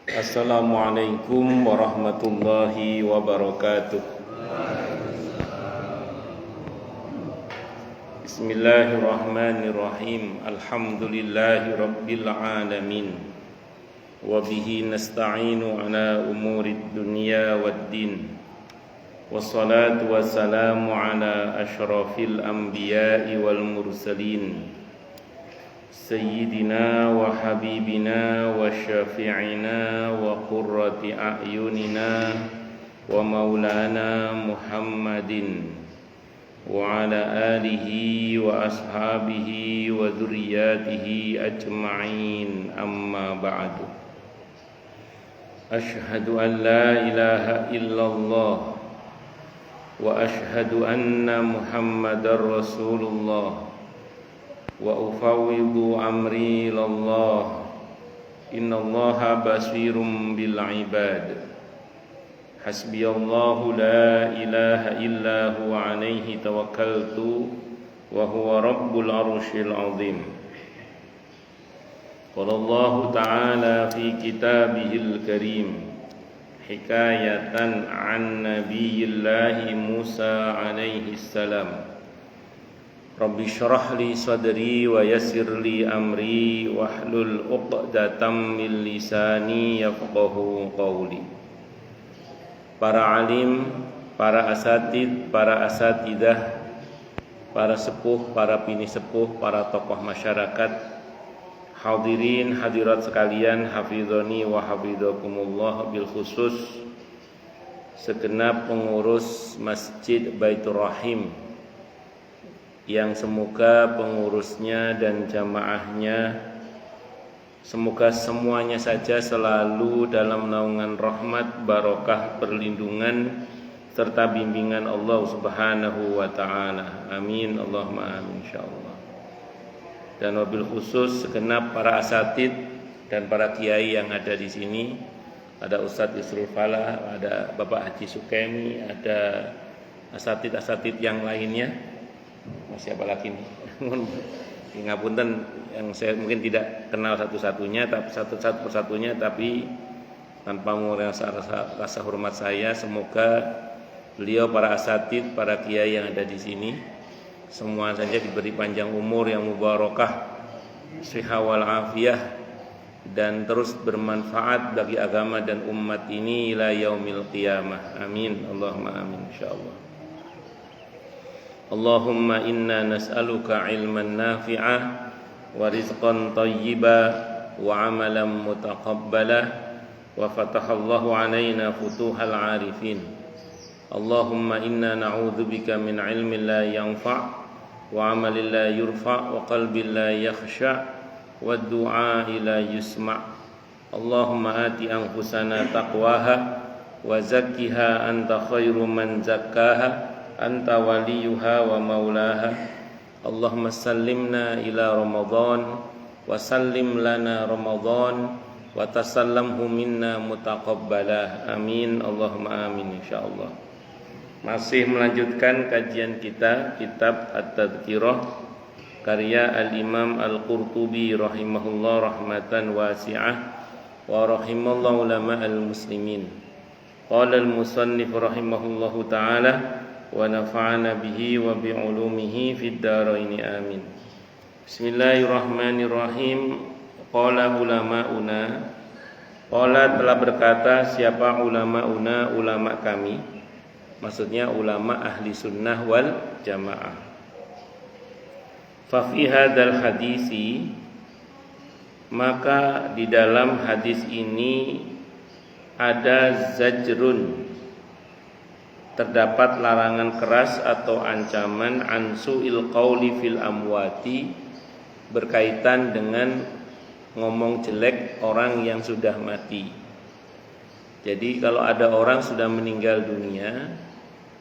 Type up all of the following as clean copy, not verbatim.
Assalamualaikum warahmatullahi wabarakatuh. Bismillahirrahmanirrahim. Alhamdulillahi rabbil alamin. Wa bihi nasta'inu ala umurid dunya waddin. Wassalatu wassalamu ala asyrafil anbiya'i wal mursalin, Sayyidina wa habibina wa syafi'ina wa qurrati a'yunina wa maulana Muhammadin wa ala alihi wa ashabihi wa dhurriyyatihi ajma'in, amma ba'du. Ashhadu an la ilaha illallah wa ashhadu anna Muhammadar Rasulullah wa ufawwidu amri ilallah, innallaha basirum bil ibad. Hasbiyallahu la ilaha illa huwa alaihi tawakkaltu wa huwa rabbul arsyil azim. Qala Allah ta'ala fi kitabihil karim hikayatan an nabiyillahi Musa alaihi salam. Rabbi syrah li sadri wa yassir li amri wahlul 'uqdatam min lisani yafqahu qawli. Para alim, para asatid, para asatidah, para sepuh, para bini sepuh, para tokoh masyarakat, hadirin hadirat sekalian, hafizani wa hafizakumullah, bil khusus segenap pengurus Masjid Baitur Rahim, yang semoga pengurusnya dan jamaahnya semoga semuanya saja selalu dalam naungan rahmat, barokah, perlindungan serta bimbingan Allah Subhanahu wa taala. Amin Allahumma amin insyaallah. Dan wabil khusus segenap para asatid dan para kiai yang ada di sini. Ada Ustadz Yusrul Falah, ada Bapak Haji Sukemi, ada asatid-asatid yang lainnya. Masih apa lagi nih? Ngapunten yang saya mungkin tidak kenal satu-satunya, tapi satu persatunya, tapi tanpa mengurangi rasa hormat saya. Semoga beliau, para asatid, para kiai yang ada di sini, semua saja diberi panjang umur yang mubarakah, shihah wal afiyah, dan terus bermanfaat bagi agama dan umat ini ila yaumil qiyamah. Amin Allahumma amin insyaallah. Allahumma inna nas'aluka ilman nafi'ah wa rizqan tayyiba wa amalan mutaqabbala wa fatahallahu alaina futuhal arifin. Allahumma inna na'udzubika min ilmin la yanfa' wa amalin la yurfa' wa qalbin la yakhsha' wa du'a la yusma'. Allahumma ati anfusana taqwaha wa zakkiha anta khairu man zakkaha anta waliyuha wa maulaha. Allahumma sallimna ila Ramadan wa sallim lana Ramadan wa tasallamhu minna mutaqabbalah. Amin Allahumma amin insyaallah. Masih melanjutkan kajian kita kitab At-Tadhkirah karya Al-Imam Al-Qurtubi rahimahullah rahmatan wasi'ah wa rahimallahu ulama al-muslimin. Qala al-musannif rahimahullahu ta'ala wa nafa'ana bihi wa bi'ulumihi fid dharain amin. Bismillahirrahmanirrahim. Qala ulama'una, qala telah berkata siapa ulama'una, ulama kami, maksudnya ulama ahli sunnah wal jamaah. Fa fi hadzal hadisi, maka di dalam hadis ini ada zajrun, terdapat larangan keras atau ancaman ansu'il qauli fil amwati, berkaitan dengan ngomong jelek orang yang sudah mati. Jadi kalau ada orang sudah meninggal dunia,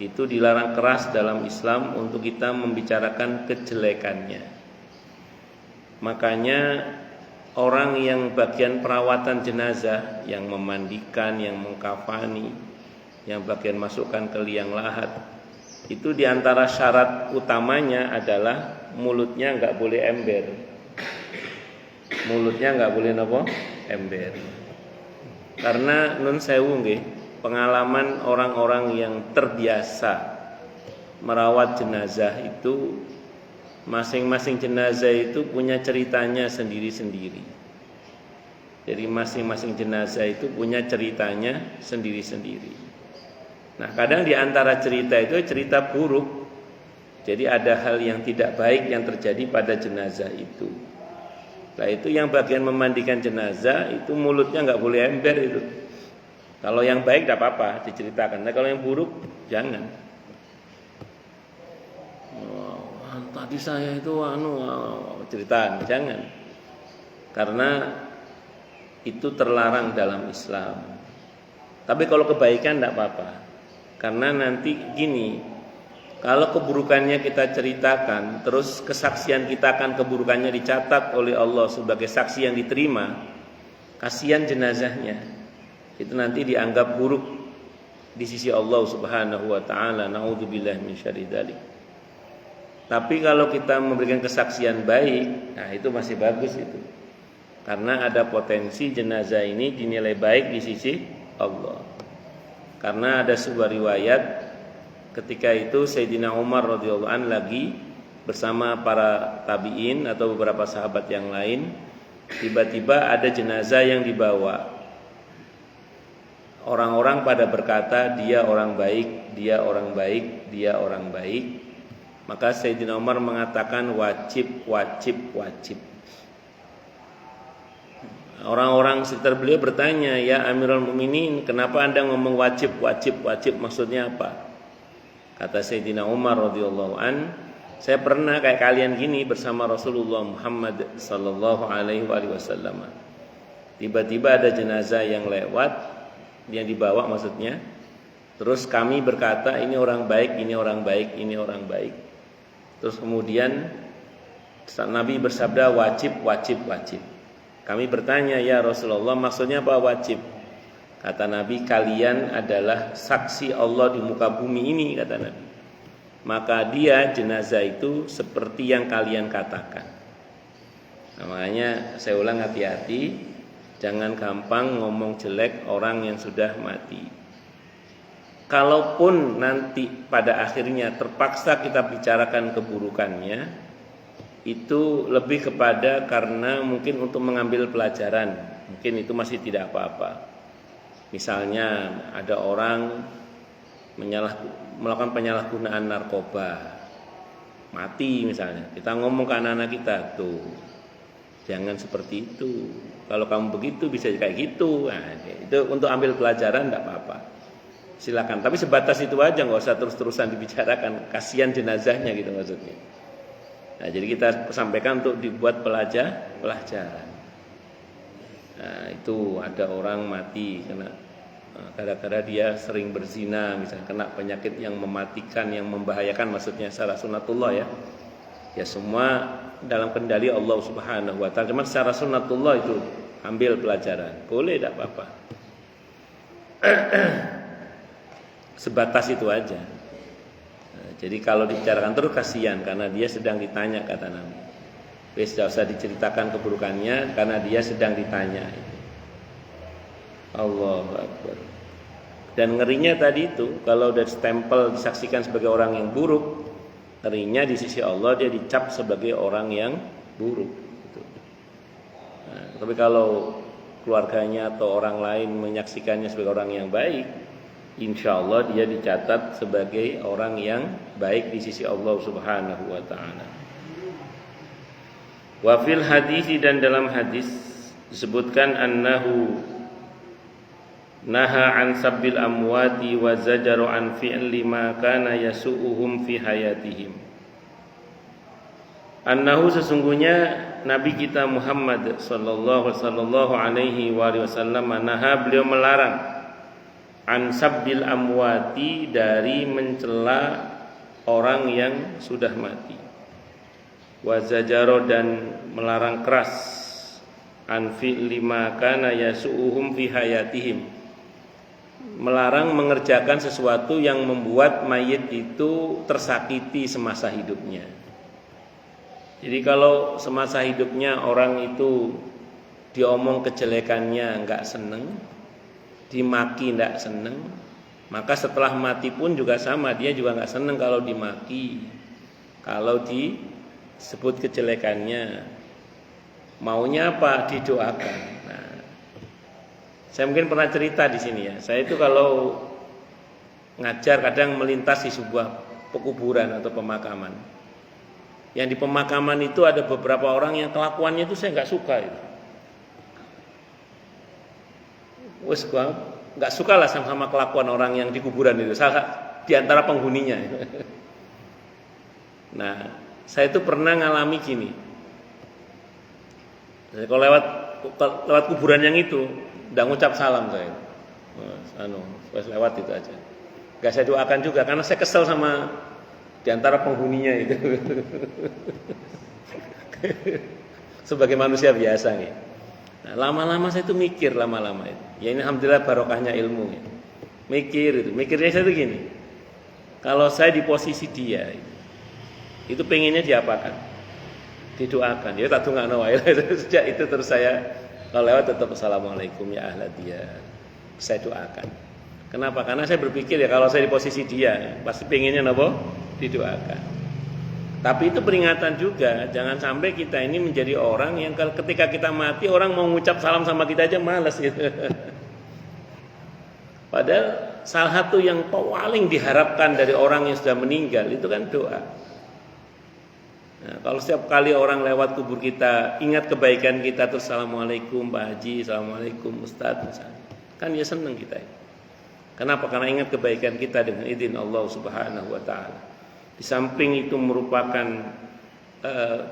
itu dilarang keras dalam Islam untuk kita membicarakan kejelekannya. Makanya orang yang bagian perawatan jenazah, yang memandikan, yang mengkafani, yang bagian masukkan ke liang lahat, itu diantara syarat utamanya adalah mulutnya nggak boleh ember. Mulutnya nggak boleh apa? ember. Karena nun sewu nggih, pengalaman orang-orang yang terbiasa merawat jenazah itu, masing-masing jenazah itu punya ceritanya sendiri-sendiri. Jadi masing-masing jenazah itu punya ceritanya sendiri-sendiri. Nah, kadang di antara cerita itu cerita buruk. Jadi ada hal yang tidak baik yang terjadi pada jenazah itu. Nah, itu yang bagian memandikan jenazah itu mulutnya nggak boleh ember itu. Kalau yang baik tidak apa-apa diceritakan. Nah, kalau yang buruk jangan. Tadi saya itu cerita, jangan. Karena itu terlarang dalam Islam. Tapi kalau kebaikan tidak apa-apa. Karena nanti gini, kalau keburukannya kita ceritakan, terus kesaksian kita akan keburukannya dicatat oleh Allah sebagai saksi yang diterima, kasihan jenazahnya. Itu nanti dianggap buruk di sisi Allah Subhanahu wa taala. Nauzubillahi min syarri dzalik. Tapi kalau kita memberikan kesaksian baik, nah itu masih bagus itu. Karena ada potensi jenazah ini dinilai baik di sisi Allah. Karena ada sebuah riwayat ketika itu Sayyidina Umar radhiyallahu an lagi bersama para tabi'in atau beberapa sahabat yang lain, tiba-tiba ada jenazah yang dibawa. Orang-orang pada berkata, dia orang baik, dia orang baik, dia orang baik. Maka Sayyidina Umar mengatakan wajib. Orang-orang sekitar beliau bertanya, ya Amirul Mukminin, kenapa Anda ngomong wajib maksudnya apa? Kata Sayyidina Umar radhiyallahu an, saya pernah kayak kalian gini bersama Rasulullah Muhammad sallallahu alaihi wasallam. Tiba-tiba ada jenazah yang lewat, yang dibawa maksudnya. Terus kami berkata, ini orang baik, ini orang baik, ini orang baik. Terus kemudian Nabi bersabda wajib. Kami bertanya, ya Rasulullah, maksudnya apa wajib? Kata Nabi, kalian adalah saksi Allah di muka bumi ini, kata Nabi. Maka dia jenazah itu seperti yang kalian katakan. Nah, makanya saya ulang, hati-hati, jangan gampang ngomong jelek orang yang sudah mati. Kalaupun nanti pada akhirnya terpaksa kita bicarakan keburukannya, itu lebih kepada karena mungkin untuk mengambil pelajaran. Mungkin itu masih tidak apa-apa. Misalnya ada orang melakukan penyalahgunaan narkoba, mati misalnya. Kita ngomong ke anak-anak kita, tuh jangan seperti itu. Kalau kamu begitu bisa kayak gitu. Nah, itu untuk ambil pelajaran tidak apa-apa. Silakan. Tapi sebatas itu aja, nggak usah terus-terusan dibicarakan. Kasihan jenazahnya gitu maksudnya. Nah, jadi kita sampaikan untuk dibuat pelajaran. Nah, itu ada orang mati karena gara-gara dia sering berzina, misalnya kena penyakit yang mematikan, yang membahayakan, maksudnya secara sunatullah ya. Ya semua dalam kendali Allah Subhanahu wa taala. Cuma secara sunatullah itu ambil pelajaran. Boleh tidak apa-apa. Sebatas itu aja. Jadi kalau dibicarakan terus kasihan karena dia sedang ditanya, kata Nabi. Tidak usah diceritakan keburukannya karena dia sedang ditanya. Allahu Akbar. Dan ngerinya tadi itu kalau udah stempel disaksikan sebagai orang yang buruk, ngerinya di sisi Allah dia dicap sebagai orang yang buruk. Nah, tapi kalau keluarganya atau orang lain menyaksikannya sebagai orang yang baik, insya Allah dia dicatat sebagai orang yang baik di sisi Allah Subhanahu wa ta'ala. Wa fil hadis, dan dalam hadis disebutkan annahu naha an sabbil amwati wa zajaru an fi'li ma kana yasu'uhum fi hayatihim. Annahu, sesungguhnya Nabi kita Muhammad sallallahu alaihi wasallam naha, beliau melarang an sabbil amwati, dari mencela orang yang sudah mati. Wa zajaro, dan melarang keras an fi'li ma kana yasu'uhum fi hayatihim, melarang mengerjakan sesuatu yang membuat mayit itu tersakiti semasa hidupnya. Jadi kalau semasa hidupnya orang itu diomong kejelekannya nggak seneng, dimaki nggak seneng, maka setelah mati pun juga sama, dia juga nggak seneng kalau dimaki, kalau disebut kejelekannya. Maunya apa? Didoakan. Nah, saya mungkin pernah cerita di sini ya. Saya itu kalau ngajar kadang melintas di sebuah pekuburan atau pemakaman. Yang di pemakaman itu ada beberapa orang yang kelakuannya itu saya nggak suka itu. Wes gua nggak suka lah sama kelakuan orang yang di kuburan itu. Salah di antara penghuninya. Nah, saya itu pernah ngalami gini. Jadi kalau lewat kuburan yang itu, udah ngucap salam saya. Wes lewat itu aja. Gak saya doakan juga karena saya kesel sama di antara penghuninya itu. Sebagai manusia biasa nih. Nah, lama-lama saya itu mikir lama-lama itu. Ya ini alhamdulillah barokahnya ilmu ya. Mikirnya saya itu gini. Kalau saya di posisi dia itu pengennya diapakan? Didoakan. Ya tak dongakno wae. Sejak itu terus saya kalau lewat tetap assalamualaikum ya ahla dia. Saya doakan. Kenapa? Karena saya berpikir ya kalau saya di posisi dia pasti pengennya napa? Didoakan. Tapi itu peringatan juga, jangan sampai kita ini menjadi orang yang ketika kita mati orang mau ngucap salam sama kita aja malas gitu. Padahal salah satu yang paling diharapkan dari orang yang sudah meninggal itu kan doa. Nah, kalau setiap kali orang lewat kubur kita ingat kebaikan kita terus assalamualaikum Pak Haji, assalamualaikum Ustadz misalnya, kan ya senang kita. Kenapa? Karena ingat kebaikan kita dengan izin Allah Subhanahu Wa Taala. Di samping itu merupakan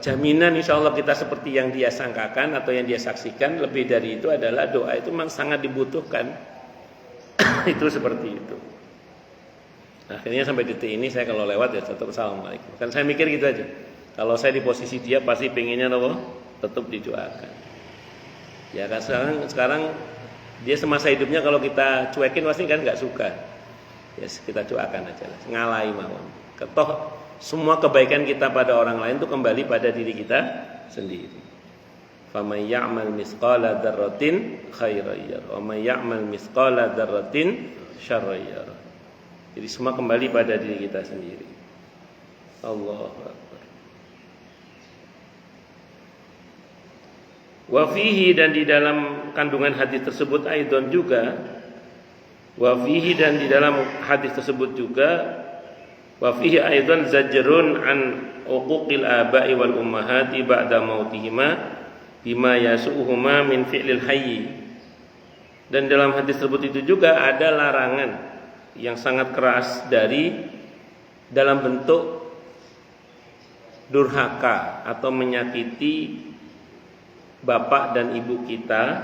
jaminan insya Allah kita seperti yang dia sangkakan atau yang dia saksikan. Lebih dari itu adalah doa itu memang sangat dibutuhkan. Itu seperti itu. Akhirnya sampai detik ini saya kalau lewat ya tetap assalamualaikum. Kan saya mikir gitu aja. Kalau saya di posisi dia pasti pengennya apa? Tetap didoakan. Ya kan sekarang dia semasa hidupnya kalau kita cuekin pasti kan nggak suka. Ya kita doakan aja lah. Ngalai mawon. Toh semua kebaikan kita pada orang lain itu kembali pada diri kita sendiri. Faman ya'mal misqala dzarratin khairan yarah wa man ya'mal misqala dzarratin syarran yarah. Jadi semua kembali pada diri kita sendiri. Allahu Akbar. Wa fihi, dan di dalam kandungan hadis tersebut aidon juga, wa fihi, dan di dalam hadis tersebut juga, wa fihi aidon zajrun an uquqil aba'i wal ummahati ba'da mautihima bima yasu'uhuma min fi'lil hayy. Dan dalam hadis tersebut itu juga ada larangan yang sangat keras dari dalam bentuk durhaka atau menyakiti bapak dan ibu kita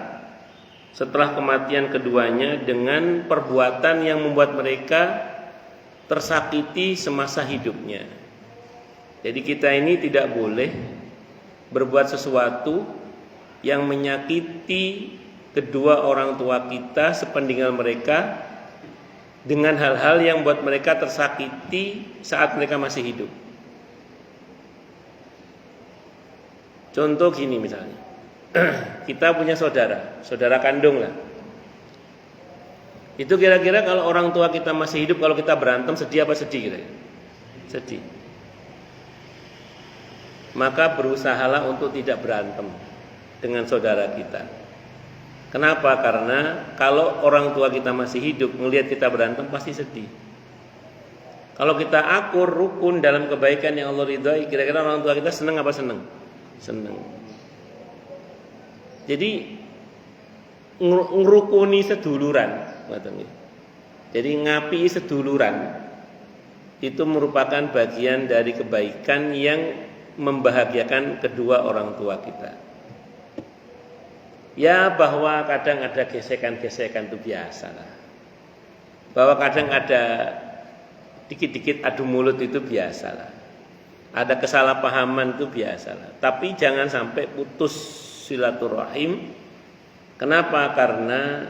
setelah kematian keduanya dengan perbuatan yang membuat mereka tersakiti semasa hidupnya. Jadi kita ini tidak boleh berbuat sesuatu yang menyakiti kedua orang tua kita sepeninggal mereka dengan hal-hal yang membuat mereka tersakiti saat mereka masih hidup. Contoh gini misalnya, kita punya saudara kandung lah. Itu kira-kira kalau orang tua kita masih hidup, kalau kita berantem sedih apa sedih kira-kira? Sedih. Maka berusahalah untuk tidak berantem dengan saudara kita. Kenapa? Karena kalau orang tua kita masih hidup, melihat kita berantem pasti sedih. Kalau kita akur, rukun dalam kebaikan yang Allah ridhai, kira-kira orang tua kita senang apa senang? Senang. Jadi ngerukuni seduluran, jadi ngapi seduluran itu merupakan bagian dari kebaikan yang membahagiakan kedua orang tua kita. Ya bahwa kadang ada gesekan-gesekan itu biasa lah. Bahwa kadang ada dikit-dikit adu mulut itu biasa lah. Ada kesalahpahaman itu biasa lah. Tapi jangan sampai putus silaturahim. Kenapa? Karena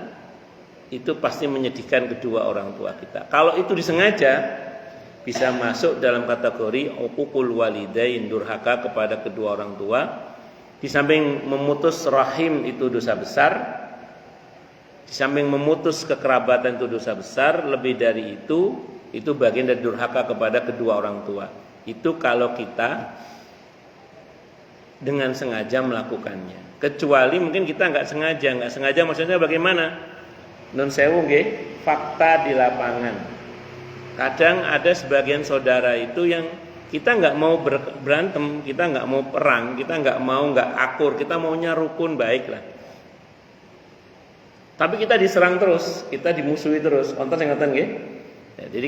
itu pasti menyedihkan kedua orang tua kita. Kalau itu disengaja, bisa masuk dalam kategori uququl walidain, durhaka kepada kedua orang tua. Di samping memutus rahim itu dosa besar, di samping memutus kekerabatan itu dosa besar, lebih dari itu bagian dari durhaka kepada kedua orang tua. Itu kalau kita dengan sengaja melakukannya. Kecuali mungkin kita nggak sengaja maksudnya bagaimana? Nun sewu nggih, fakta di lapangan. Kadang ada sebagian saudara itu yang kita nggak mau berantem, kita nggak mau perang, kita nggak akur, kita maunya rukun baik lah. Tapi kita diserang terus, kita dimusuhi terus. Ontos yang ngoten nggih. Ya, jadi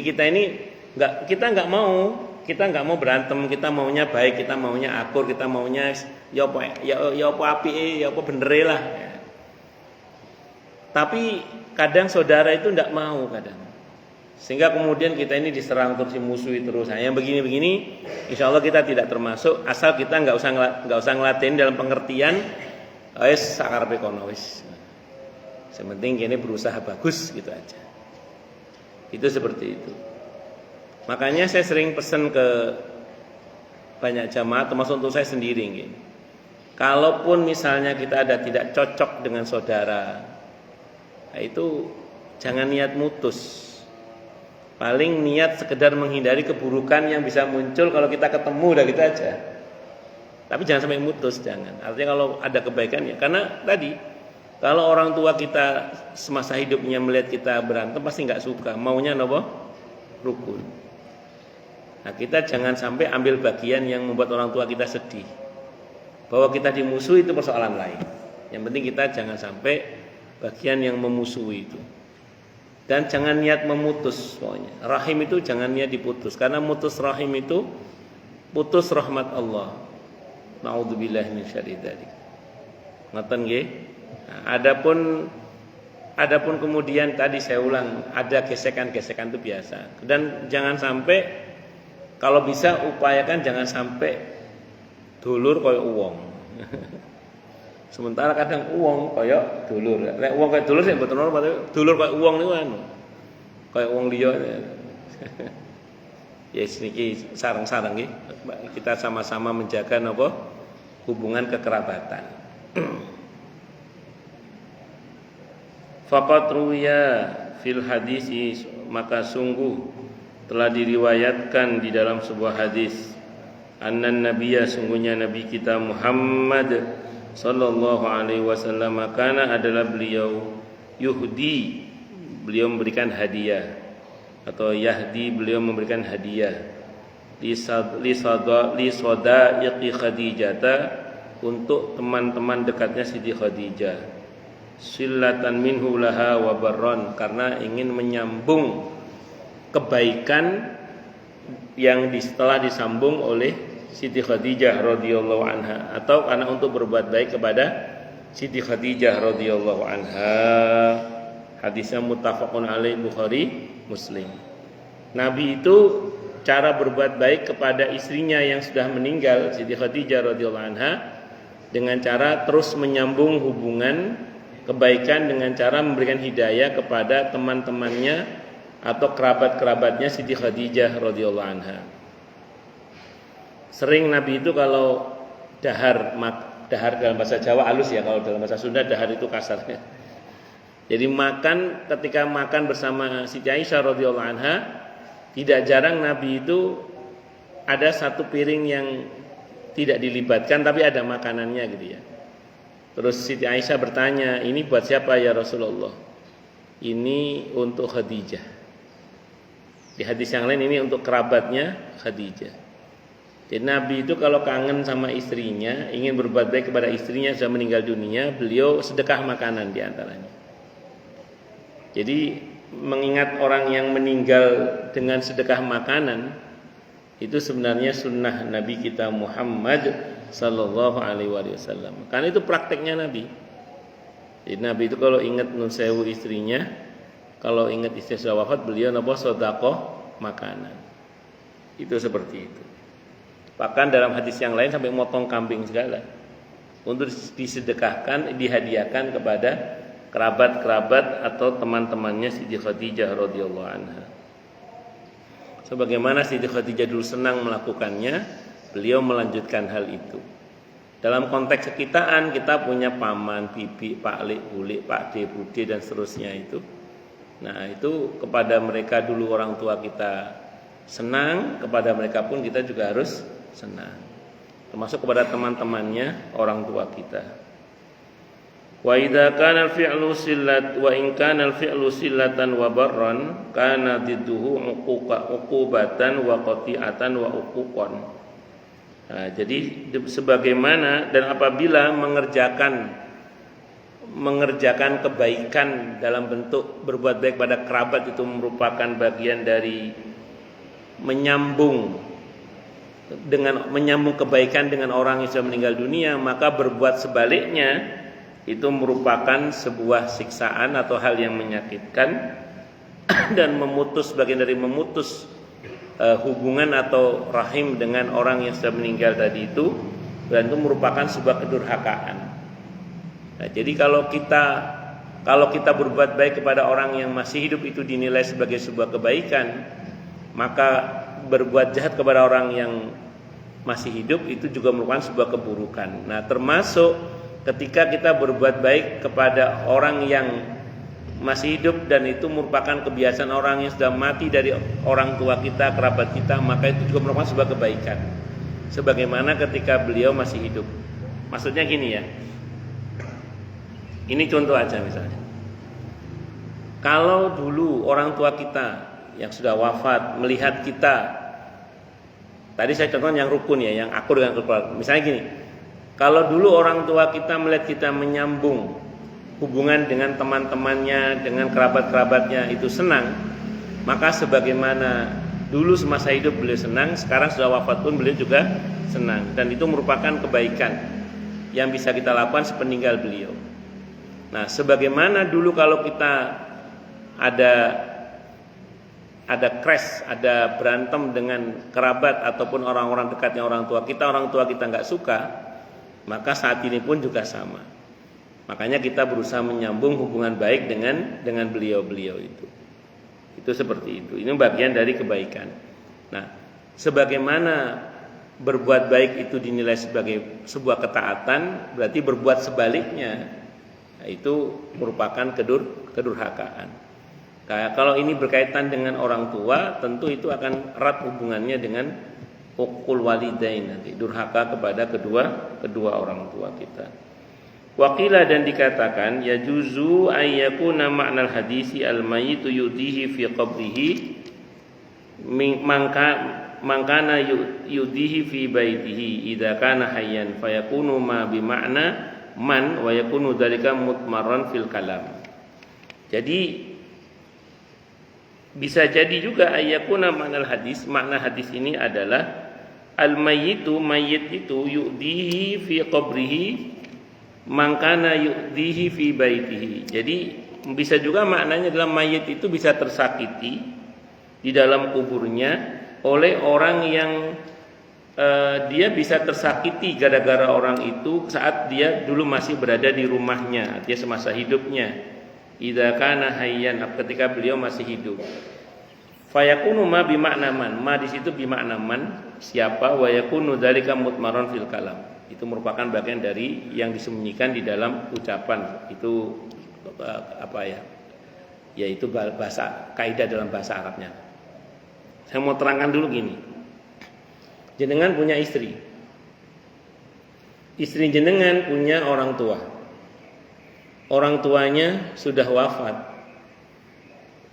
kita nggak mau berantem, kita maunya baik, kita maunya akur, kita maunya ya apa apike, ya apa benere lah. Ya. Tapi kadang saudara itu nggak mau kadang. Sehingga kemudian kita ini diserang terus, dimusuhi terus. Nah, yang begini-begini, insya Allah kita tidak termasuk, asal kita nggak usah ngelatin dalam pengertian, wes sakarpe kono wes. Sementing ini berusaha bagus gitu aja. Itu seperti itu. Makanya saya sering pesan ke banyak jamaah, termasuk untuk saya sendiri. Gitu. Kalaupun misalnya kita ada tidak cocok dengan saudara, nah itu jangan niat mutus. Paling niat sekedar menghindari keburukan yang bisa muncul kalau kita ketemu, udah gitu aja. Tapi jangan sampai mutus, jangan. Artinya kalau ada kebaikan ya, karena tadi kalau orang tua kita semasa hidupnya melihat kita berantem pasti nggak suka, maunya nopo rukun. Nah kita jangan sampai ambil bagian yang membuat orang tua kita sedih. Bahwa kita dimusuhi itu persoalan lain. Yang penting kita jangan sampai bagian yang memusuhi itu. Dan jangan niat memutus pokoknya. Rahim itu jangan niat diputus, karena mutus rahim itu putus rahmat Allah. Nauzubillahi min syarri dzalik. Ngoten nggih? Nah, adapun kemudian tadi saya ulang, ada gesekan-gesekan itu biasa. Dan jangan sampai, kalau bisa upayakan jangan sampai dulur koyo uwong. Sementara kadang uang kaya dulur. Lek uang kaya dulur sih mboten ora, dulur kaya uang niku anu. Kaya uang liya. Ya niki sareng-sareng nggih. Kita sama-sama menjaga napa? Hubungan kekerabatan. Faqat ruwiya fil hadis, maka sungguh telah diriwayatkan di dalam sebuah hadis, annan nabiyya, sungguhnya nabi kita Muhammad sallallahu alaihi wasallam, karena adalah beliau yuhdi, beliau memberikan hadiah, atau yahdi, beliau memberikan hadiah li sadaiqi Khadijah, untuk teman-teman dekatnya Siti Khadijah, sillatan minhu laha wa barron, karena ingin menyambung kebaikan yang setelah disambung oleh Siti Khadijah radhiyallahu anha, atau karena untuk berbuat baik kepada Siti Khadijah radhiyallahu anha. Hadisnya muttafaqun alaih, Bukhari Muslim. Nabi itu cara berbuat baik kepada istrinya yang sudah meninggal, Siti Khadijah radhiyallahu anha, dengan cara terus menyambung hubungan kebaikan dengan cara memberikan hidayah kepada teman-temannya atau kerabat-kerabatnya Siti Khadijah radhiyallahu anha. Sering Nabi itu kalau dahar dalam bahasa Jawa halus ya, kalau dalam bahasa Sunda dahar itu kasarnya. Jadi ketika makan bersama Siti Aisyah radhiyallahu anha, tidak jarang Nabi itu ada satu piring yang tidak dilibatkan tapi ada makanannya gitu ya. Terus Siti Aisyah bertanya, ini buat siapa ya Rasulullah? Ini untuk Khadijah. Di hadis yang lain ini untuk kerabatnya Khadijah. Jadi Nabi itu kalau kangen sama istrinya, ingin berbuat baik kepada istrinya sudah meninggal dunia, beliau sedekah makanan diantaranya. Jadi mengingat orang yang meninggal dengan sedekah makanan, itu sebenarnya sunnah Nabi kita Muhammad sallallahu alaihi wasallam. Karena itu prakteknya Nabi. Jadi Nabi itu kalau ingat nun sewu istrinya, kalau ingat istri sudah wafat, beliau napa sedekah makanan. Itu seperti itu. Bahkan dalam hadis yang lain sampai motong kambing segala untuk disedekahkan, dihadiahkan kepada kerabat-kerabat atau teman-temannya Siti Khadijah radhiyallahu anha. Sebagaimana Siti Khadijah dulu senang melakukannya, beliau melanjutkan hal itu. Dalam konteks kekitaan kita punya paman, bibi, pak lik, bulik, pak de, bude dan seterusnya itu. Nah, itu kepada mereka dulu orang tua kita senang, kepada mereka pun kita juga harus senang. Termasuk kepada teman-temannya orang tua kita. Wa idza kana al-fi'lu sillat wa in kana al-fi'lu sillatan wa barran kana didduhu uqubatan wa qati'atan wa uquqan. Nah, jadi sebagaimana dan apabila mengerjakan kebaikan dalam bentuk berbuat baik pada kerabat itu merupakan bagian dari menyambung kebaikan dengan orang yang sudah meninggal dunia, maka berbuat sebaliknya itu merupakan sebuah siksaan atau hal yang menyakitkan dan bagian dari memutus hubungan atau rahim dengan orang yang sudah meninggal tadi itu, dan itu merupakan sebuah kedurhakaan. Nah, jadi kalau kita berbuat baik kepada orang yang masih hidup itu dinilai sebagai sebuah kebaikan, maka berbuat jahat kepada orang yang masih hidup itu juga merupakan sebuah keburukan. Nah, termasuk ketika kita berbuat baik kepada orang yang masih hidup dan itu merupakan kebiasaan orang yang sudah mati dari orang tua kita, kerabat kita, maka itu juga merupakan sebuah kebaikan. Sebagaimana ketika beliau masih hidup. Maksudnya gini ya. Ini contoh aja misalnya. Kalau dulu orang tua kita yang sudah wafat melihat kita, tadi saya contohkan yang rukun ya, yang akur dengan keluarga. Misalnya gini, kalau dulu orang tua kita melihat kita menyambung hubungan dengan teman-temannya, dengan kerabat-kerabatnya itu senang, maka sebagaimana dulu semasa hidup beliau senang, sekarang sudah wafat pun beliau juga senang, dan itu merupakan kebaikan yang bisa kita lakukan sepeninggal beliau. Nah, sebagaimana dulu kalau kita ada crash, ada berantem dengan kerabat ataupun orang-orang dekatnya orang tua kita nggak suka, maka saat ini pun juga sama. Makanya kita berusaha menyambung hubungan baik dengan beliau-beliau itu. Itu seperti itu. Ini bagian dari kebaikan. Nah, sebagaimana berbuat baik itu dinilai sebagai sebuah ketaatan, berarti berbuat sebaliknya itu merupakan kedurhakaan. Kalau ini berkaitan dengan orang tua, tentu itu akan erat hubungannya dengan uqul walidain, nanti durhaka kepada kedua orang tua kita. Waqila, dan dikatakan yajuzu ayyakuna ma'nal hadisi al-mayyitu yudihi fi qabrihi mangkana yudihi fi baitihi idza kana hayyan fayakunu ma bi ma'na man wa yakunu dzalika mutmarran fil kalam. Jadi bisa jadi juga ayyakuna ma'nal hadis, makna hadis ini adalah al-mayyitu, mayyit itu yu'dihi fi qabrihi mangkana yu'dihi fi baitihi. Jadi bisa juga maknanya adalah mayit itu bisa tersakiti di dalam kuburnya oleh orang yang dia bisa tersakiti gara-gara orang itu saat dia dulu masih berada di rumahnya, dia semasa hidupnya. Idza kana hayyan, ketika beliau masih hidup. Fayakunu ma bi makna man, ma di situ bi makna man, siapa, wa yakunu dzalika mutmaron fil kalam. Itu merupakan bagian dari yang disembunyikan di dalam ucapan. Itu apa ya? Yaitu bahasa kaidah dalam bahasa Arabnya. Saya mau terangkan dulu gini. Jenengan punya istri. Istri jenengan punya orang tua. Orang tuanya sudah wafat.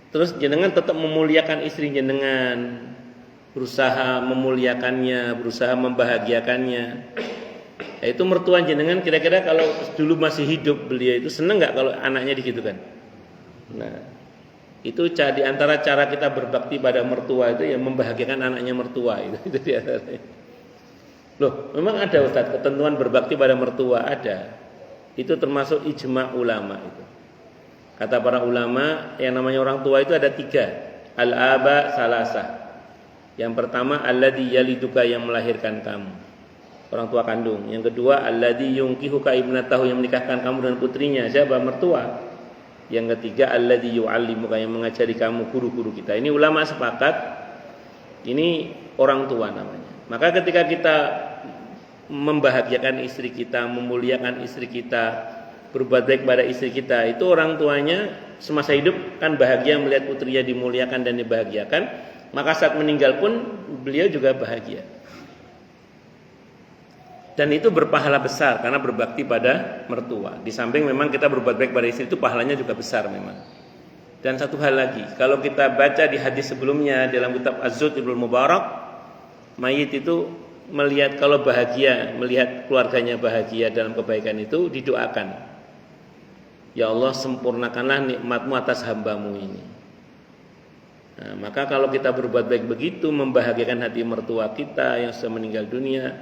Terus jenengan tetap memuliakan istri jenengan, berusaha memuliakannya, berusaha membahagiakannya. Itu mertua jenengan kira-kira kalau dulu masih hidup beliau itu seneng nggak kalau anaknya digitukan? Nah, itu di antara cara kita berbakti pada mertua itu yang membahagiakan anaknya mertua itu di antaranya. Loh, memang ada Ustaz ketentuan berbakti pada mertua, ada. Itu termasuk ijma ulama itu. Kata para ulama, yang namanya orang tua itu ada 3. Al-aba salasah. Yang pertama alladzi yaliduka, yang melahirkan kamu, orang tua kandung. Yang kedua alladzi yunkihuka ibnatahu, yang menikahkan kamu dengan putrinya, siapa? Mertua. Yang ketiga alladzi yu'allimuka, yang mengajari kamu, guru-guru kita. Ini ulama sepakat ini orang tua namanya. Maka ketika kita membahagiakan istri kita, memuliakan istri kita, berbuat baik pada istri kita, itu orang tuanya semasa hidup kan bahagia melihat putrinya dimuliakan dan dibahagiakan, maka saat meninggal pun beliau juga bahagia. Dan itu berpahala besar karena berbakti pada mertua. Di samping memang kita berbuat baik pada istri itu pahalanya juga besar memang. Dan satu hal lagi, kalau kita baca di hadis sebelumnya dalam kitab Az-Zuhd Ibnu Mubarak, mayit itu melihat kalau bahagia, melihat keluarganya bahagia dalam kebaikan itu didoakan. Ya Allah, sempurnakanlah nikmat-Mu atas hamba-Mu ini. Nah, maka kalau kita berbuat baik begitu, membahagiakan hati mertua kita yang sudah meninggal dunia,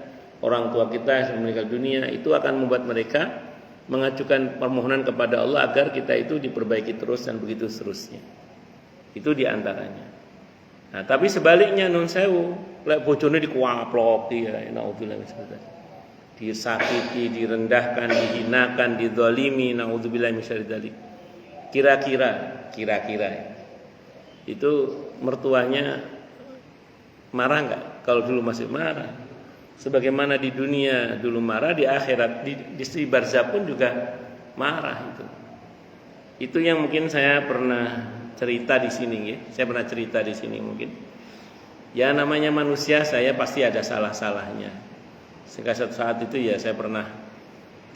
orang tua kita yang sudah meninggal dunia, itu akan membuat mereka mengajukan permohonan kepada Allah agar kita itu diperbaiki terus dan begitu seterusnya. Itu diantaranya. Nah, tapi sebaliknya nun sewu, lek bojone dikuaplok ya, naudzubillah min dzalik. Disakiti, direndahkan, dihinakan, dizalimi, naudzubillah min dzalik. Kira-kira itu mertuanya marah enggak? Kalau dulu masih marah. Sebagaimana di dunia dulu marah, di akhirat di barzah pun juga marah itu. Itu yang mungkin saya pernah cerita di sini ya. Saya pernah cerita di sini mungkin. Ya namanya manusia, saya pasti ada salah-salahnya. Sehingga suatu saat itu ya saya pernah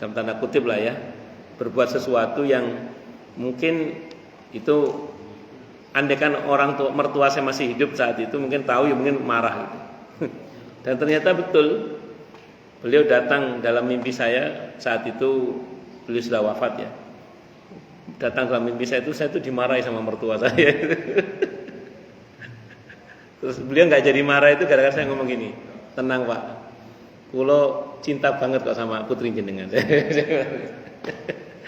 dalam tanda kutip lah ya, berbuat sesuatu yang mungkin itu andaikan orang tua mertua saya masih hidup saat itu mungkin tahu ya mungkin marah gitu. Dan ternyata betul beliau datang dalam mimpi saya saat itu, beliau sudah wafat ya. Datang dalam mimpi saya itu dimarahi sama mertua saya. Terus beliau nggak jadi marah itu gara-gara saya ngomong gini, tenang Pak, kulo cinta banget kok sama putri jenengan.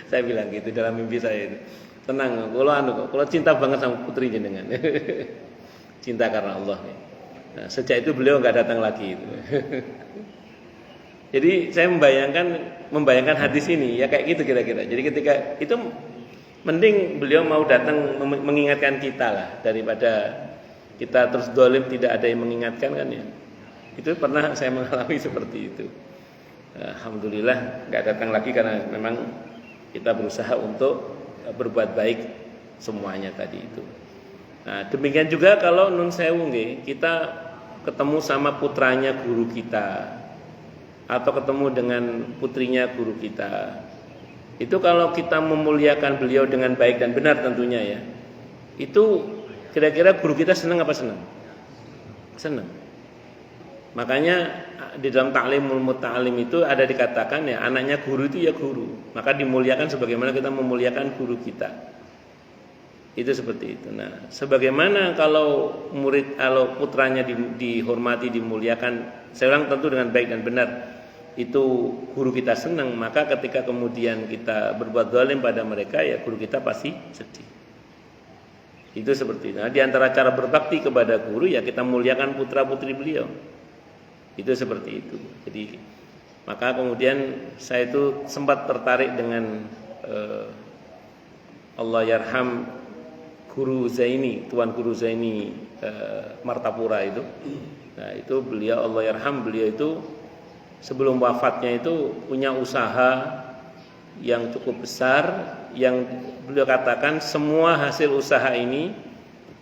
Saya bilang gitu dalam mimpi saya itu. Tenang, kulo cinta banget sama putri jenengan. Cinta karena Allah. Nah, sejak itu beliau nggak datang lagi itu. Jadi saya membayangkan hadis ini ya kayak gitu kira-kira. Jadi ketika itu mending beliau mau datang mengingatkan kita lah daripada kita terus dolim tidak ada yang mengingatkan kan ya. Itu pernah saya mengalami seperti itu. Alhamdulillah nggak datang lagi karena memang kita berusaha untuk berbuat baik semuanya tadi itu. Nah, demikian juga kalau nun sewu kita ketemu sama putranya guru kita atau ketemu dengan putrinya guru kita. Itu kalau kita memuliakan beliau dengan baik dan benar tentunya ya. Itu kira-kira guru kita senang apa senang? Senang. Makanya di dalam ta'limul muta'alim itu ada dikatakan ya anaknya guru itu ya guru. Maka dimuliakan sebagaimana kita memuliakan guru kita. Itu seperti itu. Nah, sebagaimana kalau putranya dihormati, dimuliakan, saya ulang tentu dengan baik dan benar, itu guru kita senang, maka ketika kemudian kita berbuat zalim pada mereka, ya guru kita pasti sedih. Itu seperti itu. Nah, di antara cara berbakti kepada guru ya kita muliakan putra putri beliau. Itu seperti itu. Jadi maka kemudian saya itu sempat tertarik dengan Allah yarham Guru Zaini, Tuan Guru Zaini Martapura itu. Nah, itu beliau Allah yarham, beliau itu sebelum wafatnya itu punya usaha yang cukup besar yang beliau katakan semua hasil usaha ini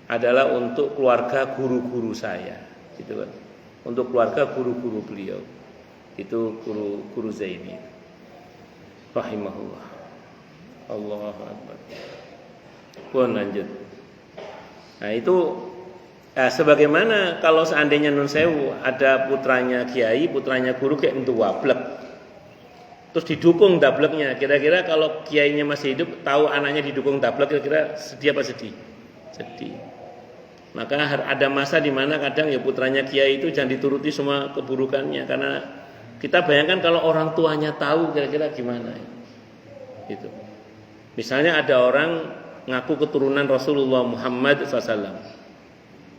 adalah untuk keluarga guru-guru saya, gitu kan. Untuk keluarga guru-guru beliau. Itu Guru Zaini. Rahimahullah. Allahu Akbar. Pun lanjut. Nah itu sebagaimana kalau seandainya nun sewu ada putranya kiai, putranya guru kayak untuk wablek, terus didukung dableknya. Kira-kira kalau kiainya masih hidup, tahu anaknya didukung dablek, kira-kira sedih apa sedih? Sedih. Maka ada masa di mana kadang ya putranya kiai itu jangan dituruti semua keburukannya, karena kita bayangkan kalau orang tuanya tahu kira-kira gimana. Gitu. Misalnya ada orang ngaku keturunan Rasulullah Muhammad SAW.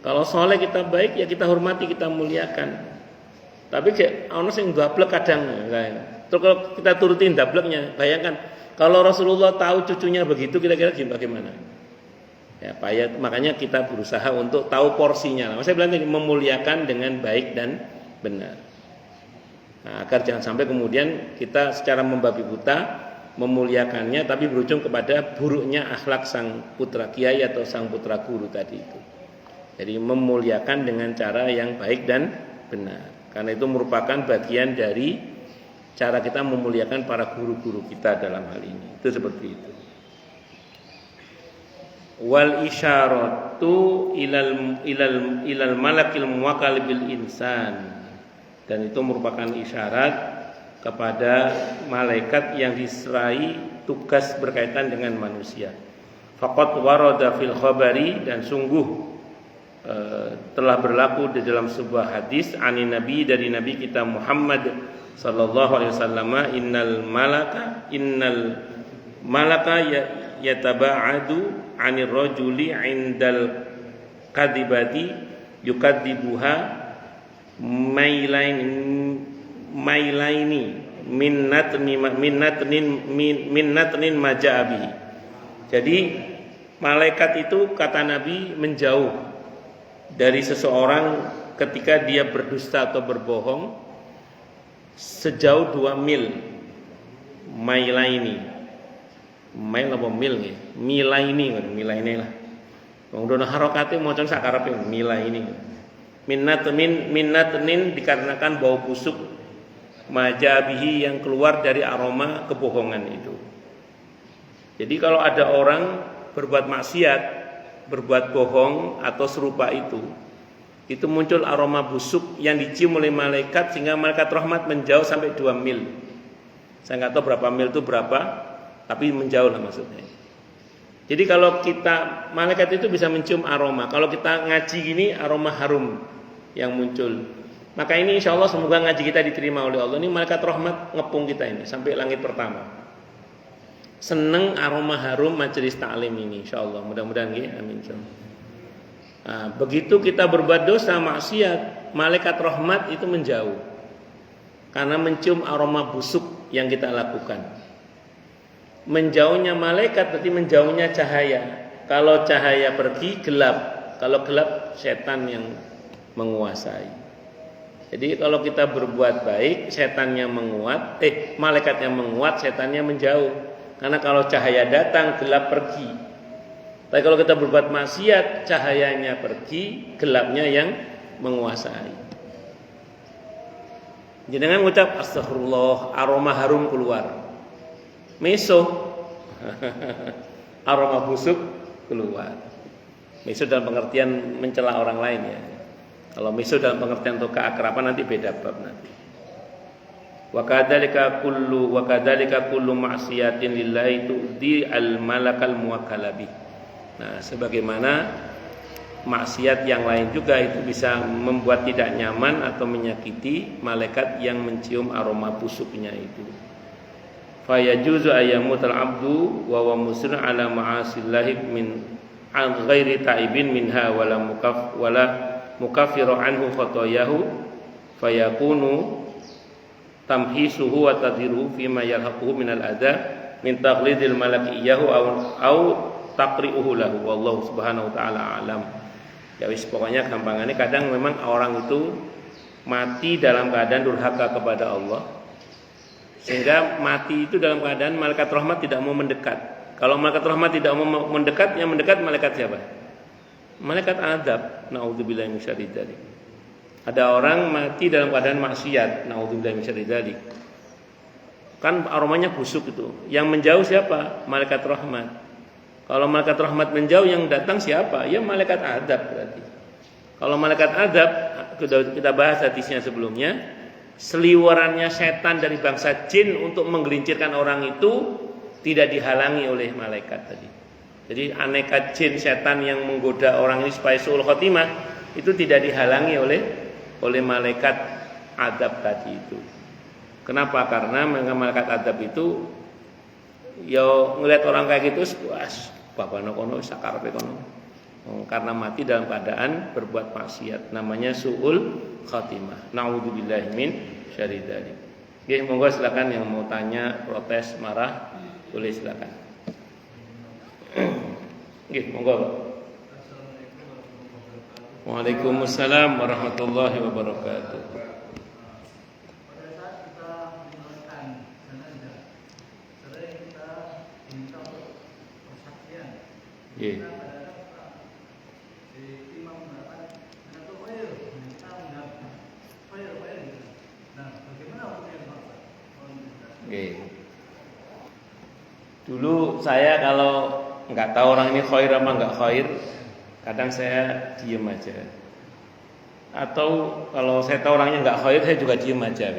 Kalau soleh kita baik ya kita hormati, kita muliakan. Tapi kayak ono sing dablek kadang. Terus kalau kita turutin dableknya, bayangkan kalau Rasulullah tahu cucunya begitu, kira-kira bagaimana? Ya, makanya kita berusaha untuk tahu porsinya. Saya bilang tadi memuliakan dengan baik dan benar. Nah, agar jangan sampai kemudian kita secara membabi buta memuliakannya tapi berujung kepada buruknya akhlak sang putra kiai atau sang putra guru tadi itu. Jadi memuliakan dengan cara yang baik dan benar. Karena itu merupakan bagian dari cara kita memuliakan para guru-guru kita dalam hal ini. Itu seperti itu. Wal isyaratu ilal malakil muwakkal bil insan. Dan itu merupakan isyarat kepada malaikat yang diserai tugas berkaitan dengan manusia. Faqad warada fil khabari, dan sungguh telah berlaku di dalam sebuah hadis anin nabi, dari nabi kita Muhammad sallallahu alaihi wasallam, innal malaka yataba'adu 'anir rajuli 'indal kadibati yukadzibuha mailaini minnatnin maja'abi. Jadi malaikat itu kata Nabi menjauh dari seseorang ketika dia berdusta atau berbohong sejauh 2 mil. Mailaini, mail apa mil nggih? Milaini lah. Wong dono harokate maca sakarepe milaini. Minnatnin dikarenakan bau busuk majabihi yang keluar dari aroma kebohongan itu. Jadi kalau ada orang berbuat maksiat, berbuat bohong atau serupa itu muncul aroma busuk yang dicium oleh malaikat sehingga malaikat rahmat menjauh sampai 2 mil. Saya nggak tahu berapa mil itu berapa, tapi menjauh lah maksudnya. Jadi kalau kita, malaikat itu bisa mencium aroma. Kalau kita ngaji gini, aroma harum yang muncul. Maka ini insya Allah semoga ngaji kita diterima oleh Allah. Ini malaikat rahmat ngepung kita ini sampai langit pertama. Seneng aroma harum majelis ta'lim ini insya Allah. Mudah-mudahan ya, amin. Nah, begitu kita berbuat dosa maksiat, malaikat rahmat itu menjauh karena mencium aroma busuk yang kita lakukan. Menjauhnya malaikat berarti menjauhnya cahaya. Kalau cahaya pergi, gelap. Kalau gelap, setan yang menguasai. Jadi kalau kita berbuat baik, setannya menguat, malaikatnya menguat, setannya menjauh. Karena kalau cahaya datang, gelap pergi. Tapi kalau kita berbuat maksiat, cahayanya pergi, gelapnya yang menguasai. Jangan ngucap astagfirullah, aroma harum keluar. Meso aroma busuk keluar. Meso dalam pengertian mencela orang lain ya. Kalau meso dalam pengertian untuk keakraban nanti beda bab nanti. Wa kadzalika kullu ma'siyatin lillahi tu'di al malakal muwakkalabi. Nah, sebagaimana maksiat yang lain juga itu bisa membuat tidak nyaman atau menyakiti malaikat yang mencium aroma busuknya itu. Fayajuzu ayyamutal abdu wa huwa musir ala ma'asillahi min an ghairi ta'ibin minha wala mukaffiru anhu khotoyahu fayakunu tamhisuhu wa tadhiruhu fima yalhaquhu minal adha min taqlidil malaki iyahu au taqri'uhu lahu wallahu subhanahu wa ta'ala alam. Ya wis pokoknya gampangannya kadang memang orang itu mati dalam keadaan durhaka kepada Allah. Sehingga mati itu dalam keadaan malaikat rahmat tidak mau mendekat. Kalau malaikat rahmat tidak mau mendekat, yang mendekat malaikat siapa? Malaikat azab. Naudzubillahi min syarri dzalik. Ada orang mati dalam keadaan maksiat. Naudzubillahi min syarri dzalik. Kan aromanya busuk itu. Yang menjauh siapa? Malaikat rahmat. Kalau malaikat rahmat menjauh, yang datang siapa? Ya malaikat azab berarti. Kalau malaikat azab, kita bahas hadisnya sebelumnya. Seliwerannya setan dari bangsa jin untuk menggelincirkan orang itu tidak dihalangi oleh malaikat tadi. Jadi aneka jin setan yang menggoda orang ini supaya su'ul khotimah itu tidak dihalangi oleh malaikat adab tadi itu. Kenapa? Karena malaikat adab itu ya ngelihat orang kayak gitu puas, babana kono sakarepe kono. Karena mati dalam keadaan berbuat maksiat, namanya su'ul khatimah. Naudzubillahi min syarri dzalik. Oke, monggo silakan yang mau tanya, protes, marah, boleh silakan. Oke, monggo. Waalaikumsalam warahmatullahi wabarakatuh. Pada saat Nggih. Nggih. Dulu saya kalau nggak tahu orang ini khair apa nggak khair, kadang saya diem aja. Atau kalau saya tahu orangnya nggak khair, saya juga diem aja,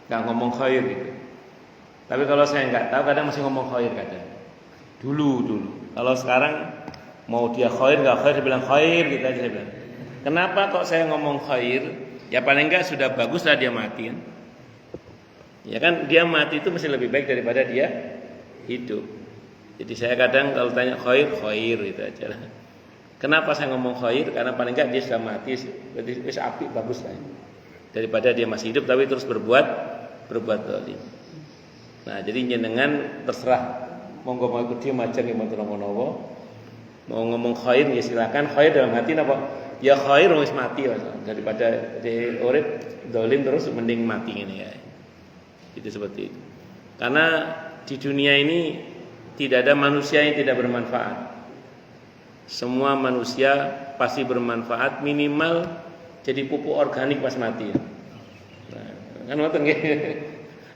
nggak ngomong khair gitu. Tapi kalau saya nggak tahu, kadang masih ngomong khair kadang. Dulu. Kalau sekarang mau dia khair nggak khair, saya bilang khair gitu aja saya bilang. Kenapa kok saya ngomong khair? Ya paling nggak sudah bagus lah dia mati kan. Ya kan dia mati itu masih lebih baik daripada dia hidup. Jadi saya kadang kalau tanya khair itu aja lah. Kenapa saya ngomong khair? Karena paling enggak dia sudah mati, berarti wis apik bagus lah. Daripada dia masih hidup tapi terus berbuat zalim. Nah, jadi jenengan terserah monggo mau ikut dia macam yang mau ngomong khair ya silakan. Khair dalam hati napa? Ya khair wis mati lah. Daripada di urip zalim terus mending mati ini ya. Itu seperti itu. Karena di dunia ini tidak ada manusia yang tidak bermanfaat. Semua manusia pasti bermanfaat, minimal jadi pupuk organik pas mati. Nah, kan ngoten nggih.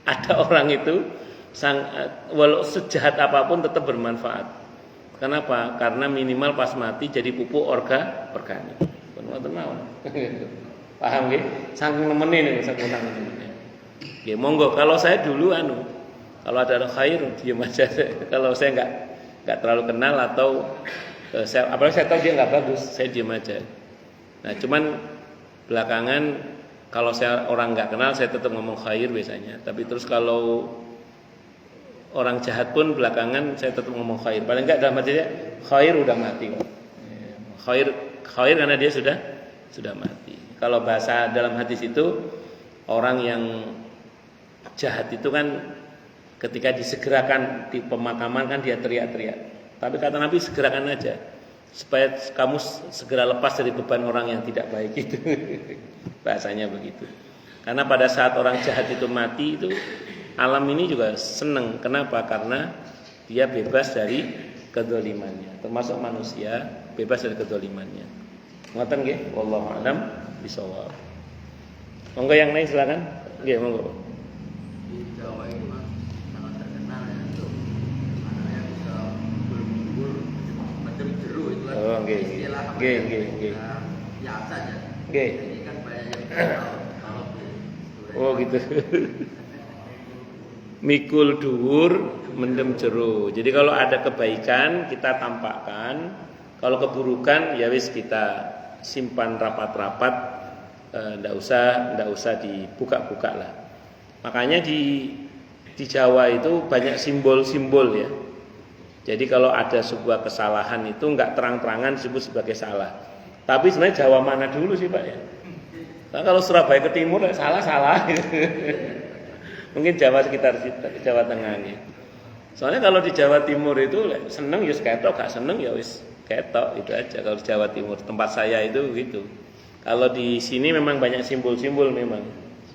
Ada orang itu walau sejahat apapun tetap bermanfaat. Kenapa? Karena minimal pas mati jadi pupuk organik. Kan ngoten mawon. Paham nggih? Saking nemene niku saking nemene. Nggih, monggo. Kalau saya dulu kalau ada khair diam aja. Kalau saya enggak terlalu kenal atau apalagi saya tahu dia enggak bagus, saya diam aja. Nah, cuman belakangan kalau saya orang enggak kenal saya tetap ngomong khair biasanya. Tapi terus kalau orang jahat pun belakangan saya tetap ngomong khair. Paling enggak dalam hati dia khair udah mati. Khair karena dia sudah mati. Kalau bahasa dalam hadis itu orang yang jahat itu kan ketika disegerakan di pemakaman kan dia teriak-teriak. Tapi kata Nabi segerakan aja supaya kamu segera lepas dari beban orang yang tidak baik itu. Bahasanya begitu. Karena pada saat orang jahat itu mati itu alam ini juga senang. Kenapa? Karena dia bebas dari kedzalimannya. Termasuk manusia bebas dari kedzalimannya. Ngoten nggih? Wallahu a'lam bishawab. Monggo yang lain silakan. Nggih, monggo. Di Jawa itu kan sangat terkenal ya itu anak yang bisa berburu macam jeru itu kan istilah biasa aja. Ini kan banyak yang kalau oh gitu. Mikul dhuwur mendem jero. Jadi kalau ada kebaikan kita tampakkan, kalau keburukan ya wis kita simpan rapat-rapat, ndak usah dibuka-buka lah. Makanya di Jawa itu banyak simbol-simbol ya. Jadi kalau ada sebuah kesalahan itu enggak terang-terangan disebut sebagai salah. Tapi sebenarnya Jawa mana dulu sih Pak ya? Nah, kalau Surabaya ke timur salah. Mungkin Jawa sekitar Jawa Tengah ya. Soalnya kalau di Jawa Timur itu seneng ya ketok, gak seneng ya wis ketok, itu aja. Kalau di Jawa Timur tempat saya itu gitu. Kalau di sini memang banyak simbol-simbol memang.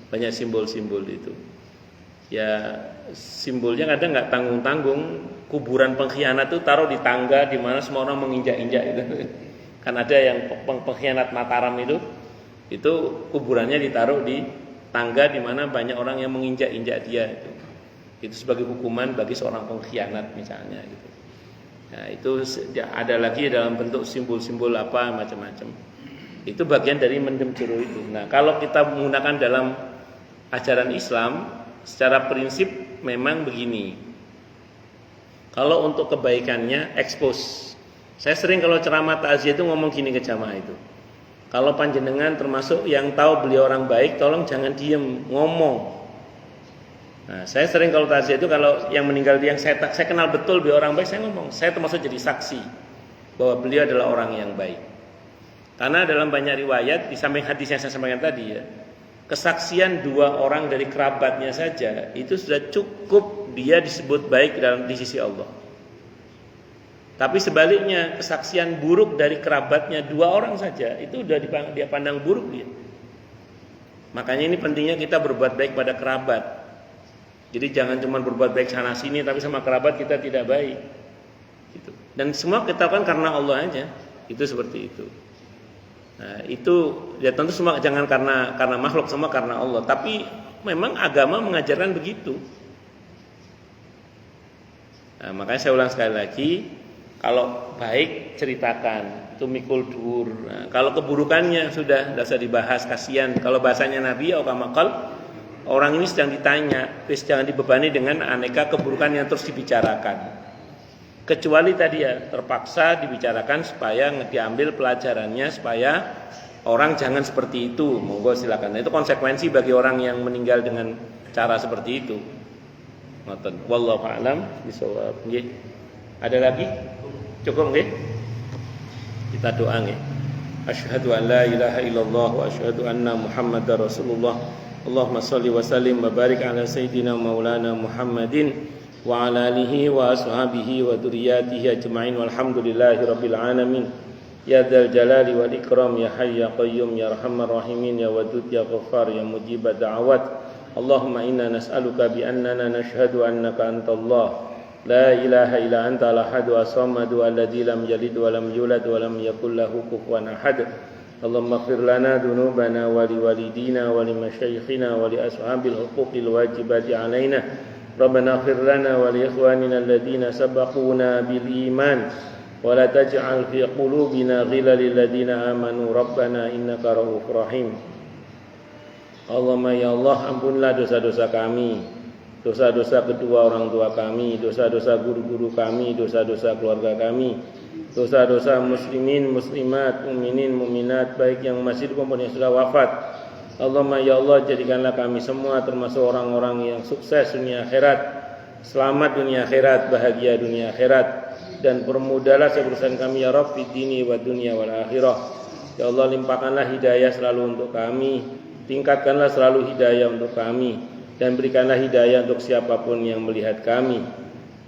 Banyak simbol-simbol itu. Ya simbolnya kadang nggak tanggung-tanggung. Kuburan pengkhianat itu taruh di tangga di mana semua orang menginjak-injak itu. Kan ada yang pengkhianat Mataram itu kuburannya ditaruh di tangga di mana banyak orang yang menginjak-injak dia itu. Itu sebagai hukuman bagi seorang pengkhianat misalnya gitu. Nah, itu ada lagi dalam bentuk simbol-simbol apa macam-macam. Itu bagian dari mendem jero itu. Nah, kalau kita menggunakan dalam ajaran Islam secara prinsip memang begini. Kalau untuk kebaikannya expose. Saya sering kalau ceramah takziah itu ngomong gini ke jamaah itu. Kalau panjenengan termasuk yang tahu beliau orang baik, tolong jangan diem, ngomong. Nah, saya sering kalau takziah itu kalau yang meninggal yang saya kenal betul beliau orang baik, saya ngomong. Saya termasuk jadi saksi bahwa beliau adalah orang yang baik. Karena dalam banyak riwayat di samping hadis yang saya sampaikan tadi ya, kesaksian 2 orang dari kerabatnya saja itu sudah cukup dia disebut baik di sisi Allah. Tapi sebaliknya kesaksian buruk dari kerabatnya 2 orang saja itu sudah dia pandang buruk dia. Makanya ini pentingnya kita berbuat baik pada kerabat. Jadi jangan cuma berbuat baik sana sini tapi sama kerabat kita tidak baik. Gitu. Dan semua kita lakukan karena Allah aja. Itu seperti itu. Nah, itu ya tentu semua jangan karena makhluk, semua karena Allah. Tapi memang agama mengajarkan begitu. Nah, makanya saya ulang sekali lagi, kalau baik ceritakan, itu mikul dur. Nah, kalau keburukannya sudah tidak usah dibahas, kasihan. Kalau bahasanya Nabi kamakal, orang ini sedang ditanya, terus jangan dibebani dengan aneka keburukan yang terus dibicarakan. Kecuali tadi ya terpaksa dibicarakan supaya diambil pelajarannya, supaya orang jangan seperti itu. Monggo silakan. Nah, itu konsekuensi bagi orang yang meninggal dengan cara seperti itu. Ngoten. Wallahu a'lam bishawab. Nggih. Ada lagi? Cukup nggih? Kita doa nggih. Asyhadu an la ilaha illallah wa asyhadu anna Muhammadar Rasulullah. Allahumma shalli wa sallim wa barik ala sayyidina maulana Muhammadin wa ala alihi wa ashabihi wa dzurriyyatihi ajmain walhamdulillahi rabbil alamin. Ya dzal jalali wal ikram ya hayy ya qayyum ya arhamar rahimin ya wadud ya ghaffar ya mujib da'awat. Allahumma inna nas'aluka bi annana nashhadu annaka antallah la ilaha illa anta al-ahad as-samad alladzi lam yalid wa lam yulad wa lam yakul lahu kufuwan ahad. Allahumma ighfir lana dhunubana wa liwalidina wa limashayikhina wa li ashabil huquqil wajibati alaina. Rabbana ighfir lana wa li ikhwanina alladhina sabaquna bil iman wa la taj'al fi qulubina ghillan lil ladzina amanu rabbana innaka ra'ufur rahim. Allahumma ya Allah, ampunlah dosa-dosa kami, dosa-dosa kedua orang tua kami, dosa-dosa guru-guru kami, dosa-dosa keluarga kami, dosa-dosa muslimin, muslimat, mukminin, mukminat, baik yang masih hidup maupun yang sudah wafat. Allahumma ya Allah, jadikanlah kami semua termasuk orang-orang yang sukses dunia akhirat, selamat dunia akhirat, bahagia dunia akhirat, dan permudahlah urusan kami ya Rabb fid dini wa dunya wal akhirah. Ya Allah, limpahkanlah hidayah selalu untuk kami, tingkatkanlah selalu hidayah untuk kami, dan berikanlah hidayah untuk siapapun yang melihat kami.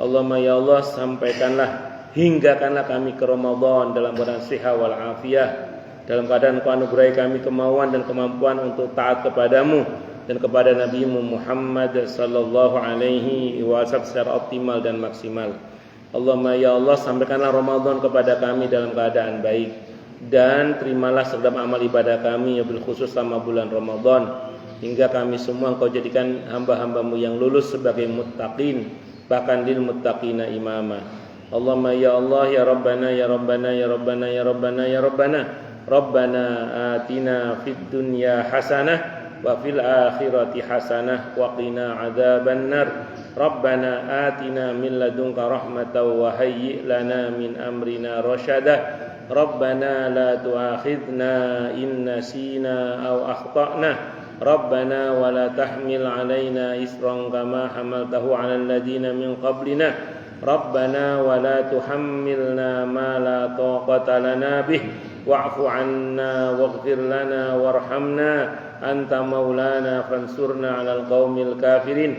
Allahumma ya Allah, sampaikanlah, hinggakanlah kami ke Ramadan dalam keadaan sehat wal afiyah, dalam keadaan Kau anugerahi kami kemauan dan kemampuan untuk taat kepadamu dan kepada Nabi-Mu Muhammad sallallahu alaihi wasallam secara optimal dan maksimal. Allahumma ya Allah, sampaikanlah Ramadan kepada kami dalam keadaan baik, dan terimalah segenap amal ibadah kami, bil khusus selama bulan Ramadan, hingga kami semua Engkau jadikan hamba-hambamu yang lulus sebagai muttaqin, bahkan lil muttaqina imama. Allahumma ya Allah ya Rabbana ya Rabbana ya Rabbana ya Rabbana ya Rabbana Rabbana atina fid dunya hasanah wa fil akhirati hasanah wa qina adzabannar. Rabbana atina min ladunka rahmatan wa hayyi lana min amrina rasyada. Rabbana la tu'akhidna in nasina aw akhtana. Rabbana wa la tahmil 'alaina isran kama hamaltahu 'alal ladzina min qablina. Rabbana wa la tuhammilna ma la taqata lana bih wa'fu 'anna waghfir lana warhamna anta maulana fansurna 'alal qaumil kafirin.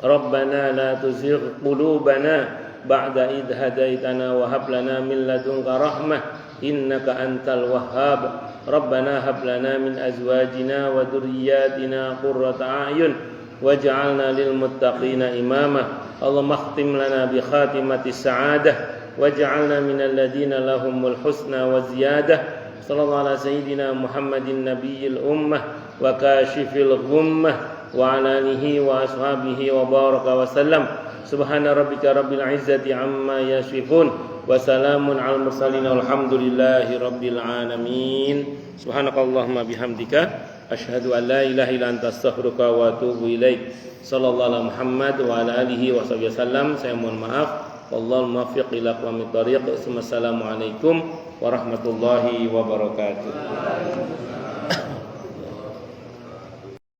Rabbana la tuzigh qulubana ba'da idh hadaitana wa hab lana min ladunka rahmah innaka antal wahhab. Rabbana hab lana min azwajina wa dhurriyyatina qurrata a'yun waj'alna lil muttaqina imama. Allahumma khtim lana bi khatimatis sa'adah waj'alna minal ladzina lahumul husna wa ziyadah. Sallallahu ala sayyidina Muhammadin nabiyil ummah wa kashifil ghummah wa ala alihi wa ashabihi wa baraka wa sallam. Subhana rabbika rabbil izzati amma yasifun wa salamun al mursalin walhamdulillahi rabbil alamin. Subhanakallahumma bihamdika asyhadu an la ilaha illa anta astaghfiruka wa atubu ilaik. Sallallahu alaihi Muhammad wa ala alihi wa sahbihi wasallam. Saya mohon maaf. Wallahul muwaffiq ila aqwamit thariq. Assalamualaikum warahmatullahi wabarakatuh.